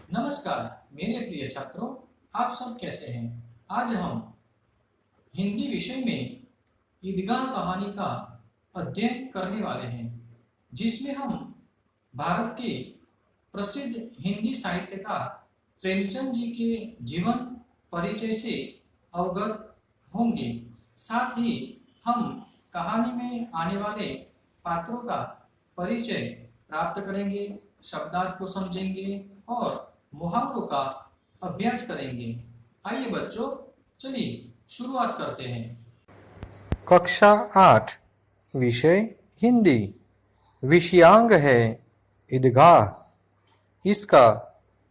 नमस्कार मेरे प्रिय छात्रों, आप सब कैसे हैं। आज हम हिंदी विषय में ईदगाह कहानी का अध्ययन करने वाले हैं, जिसमें हम भारत के प्रसिद्ध हिंदी साहित्यकार प्रेमचंद जी के जीवन परिचय से अवगत होंगे। साथ ही हम कहानी में आने वाले पात्रों का परिचय प्राप्त करेंगे, शब्दार्थ को समझेंगे और मुहावरों का अभ्यास करेंगे। आइए बच्चों, चलिए शुरुआत करते हैं। कक्षा 8 विषय हिंदी। विषयांग है ईदगाह। इसका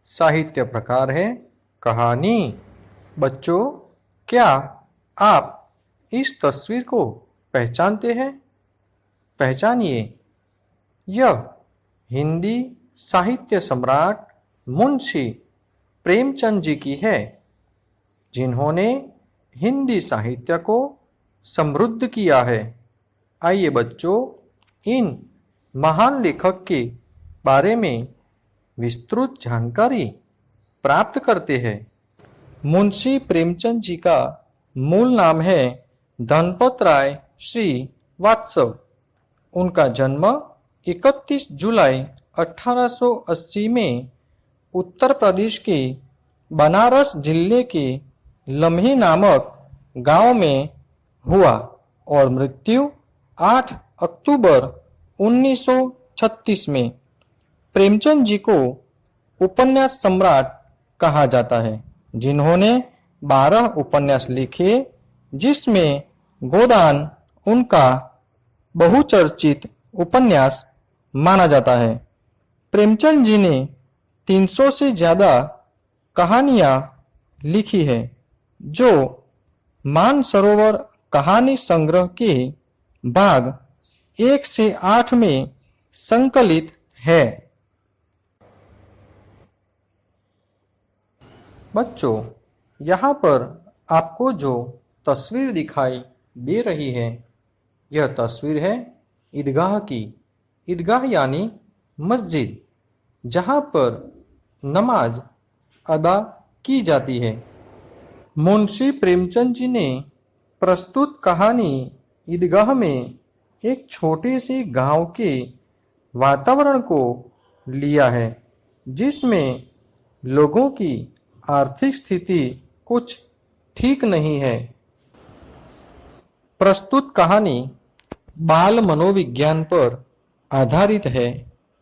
साहित्य प्रकार है कहानी। बच्चों, क्या आप इस तस्वीर को पहचानते हैं? पहचानिए। यह हिंदी साहित्य सम्राट मुंशी प्रेमचंद जी की है, जिन्होंने हिंदी साहित्य को समृद्ध किया है। आइए बच्चों, इन महान लेखक के बारे में विस्तृत जानकारी प्राप्त करते हैं। मुंशी प्रेमचंद जी का मूल नाम है धनपत राय श्रीवात्सव। उनका जन्म 31 जुलाई 1880 में उत्तर प्रदेश के बनारस जिले के लम्हे नामक गांव में हुआ और मृत्यु 8 अक्टूबर 1936 में। प्रेमचंद जी को उपन्यास सम्राट कहा जाता है, जिन्होंने 12 उपन्यास लिखे, जिसमें गोदान उनका बहुचर्चित उपन्यास माना जाता है। प्रेमचंद जी ने 300 से ज्यादा कहानियां लिखी है, जो मानसरोवर कहानी संग्रह के भाग 1 से 8 में संकलित है। बच्चों, यहाँ पर आपको जो तस्वीर दिखाई दे रही है, यह तस्वीर है ईदगाह की। ईदगाह यानी मस्जिद, जहाँ पर नमाज अदा की जाती है। मुंशी प्रेमचंद जी ने प्रस्तुत कहानी ईदगाह में एक छोटे से गांव के वातावरण को लिया है, जिसमें लोगों की आर्थिक स्थिति कुछ ठीक नहीं है। प्रस्तुत कहानी बाल मनोविज्ञान पर आधारित है,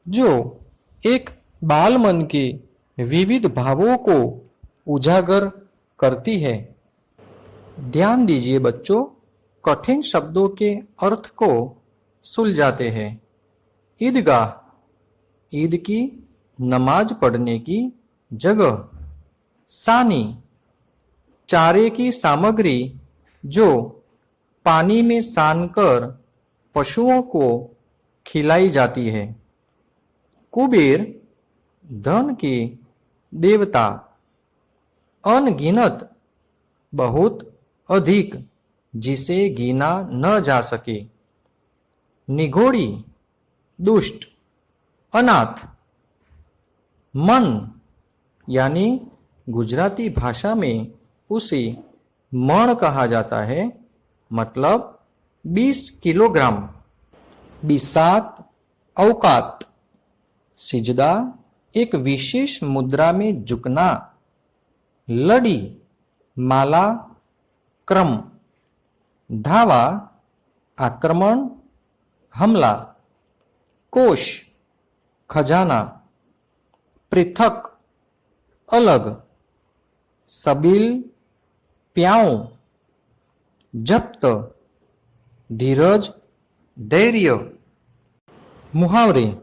जो एक बाल मन के विविध भावों को उजागर करती है। ध्यान दीजिए बच्चों, कठिन शब्दों के अर्थ को सुलझाते हैं। ईदगाह, ईद की नमाज पढ़ने की जगह। सानी, चारे की सामग्री जो पानी में सानकर पशुओं को खिलाई जाती है। कुबेर, धन के देवता। अनगिनत, बहुत अधिक, जिसे गिना न जा सके। निगोड़ी, दुष्ट। अनाथ। मन, यानी गुजराती भाषा में उसे मण कहा जाता है, मतलब 20 किलोग्राम। बिसात, औकात। सिजदा, एक विशेष मुद्रा में झुकना। लड़ी, माला, क्रम। धावा, आक्रमण, हमला। कोश, खजाना। पृथक, अलग। सबील, प्याऊ। जप्त, धीरज, धैर्य। मुहावरे,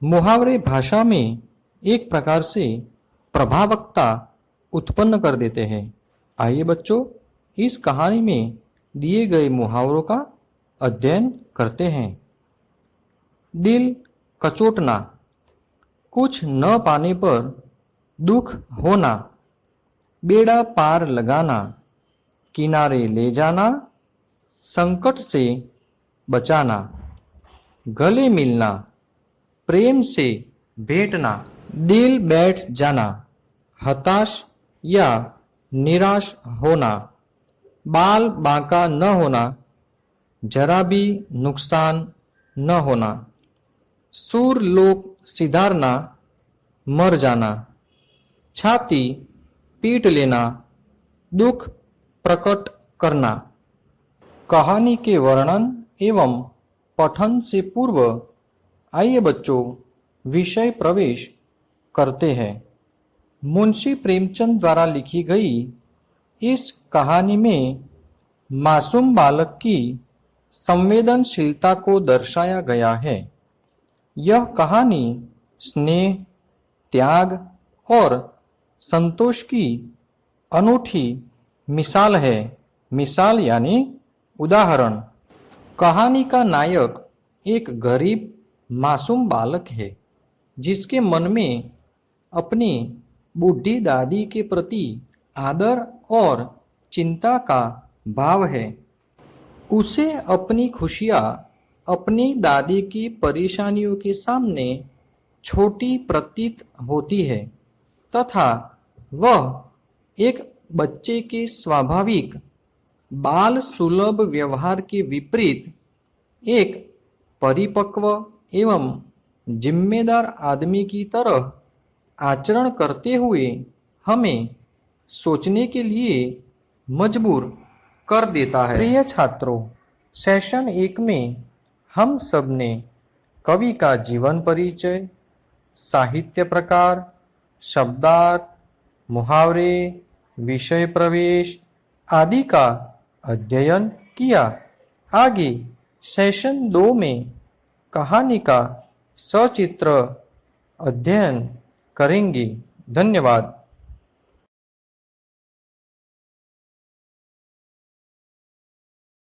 मुहावरे भाषा में एक प्रकार से प्रभावकता उत्पन्न कर देते हैं। आइए बच्चों, इस कहानी में दिए गए मुहावरों का अध्ययन करते हैं। दिल कचोटना, कुछ न पाने पर दुख होना। बेड़ा पार लगाना, किनारे ले जाना, संकट से बचाना। गले मिलना, प्रेम से भेंटना। दिल बैठ जाना, हताश या निराश होना, बाल बांका न होना, जरा भी नुकसान न होना, सूर लोक सिधारना, मर जाना, छाती पीट लेना, दुख प्रकट करना। कहानी के वर्णन एवं पठन से पूर्व आइए बच्चों विषय प्रवेश करते हैं। मुंशी प्रेमचंद द्वारा लिखी गई इस कहानी में मासूम बालक की संवेदनशीलता को दर्शाया गया है। यह कहानी स्नेह, त्याग और संतोष की अनूठी मिसाल है। मिसाल यानी उदाहरण। कहानी का नायक एक गरीब मासूम बालक है जिसके मन में अपनी बूढ़ी दादी के प्रति आदर और चिंता का भाव है। उसे अपनी खुशियाँ अपनी दादी की परेशानियों के सामने छोटी प्रतीत होती है तथा वह एक बच्चे के स्वाभाविक बाल सुलभ व्यवहार के विपरीत एक परिपक्व एवं जिम्मेदार आदमी की तरह आचरण करते हुए हमें सोचने के लिए मजबूर कर देता है। प्रिय छात्रों, सेशन 1 में हम सब ने कवि का जीवन परिचय, साहित्य प्रकार, शब्दार्थ, मुहावरे, विषय प्रवेश आदि का अध्ययन किया। आगे सेशन 2 में कहानी का सचित्र अध्ययन करेंगे। धन्यवाद।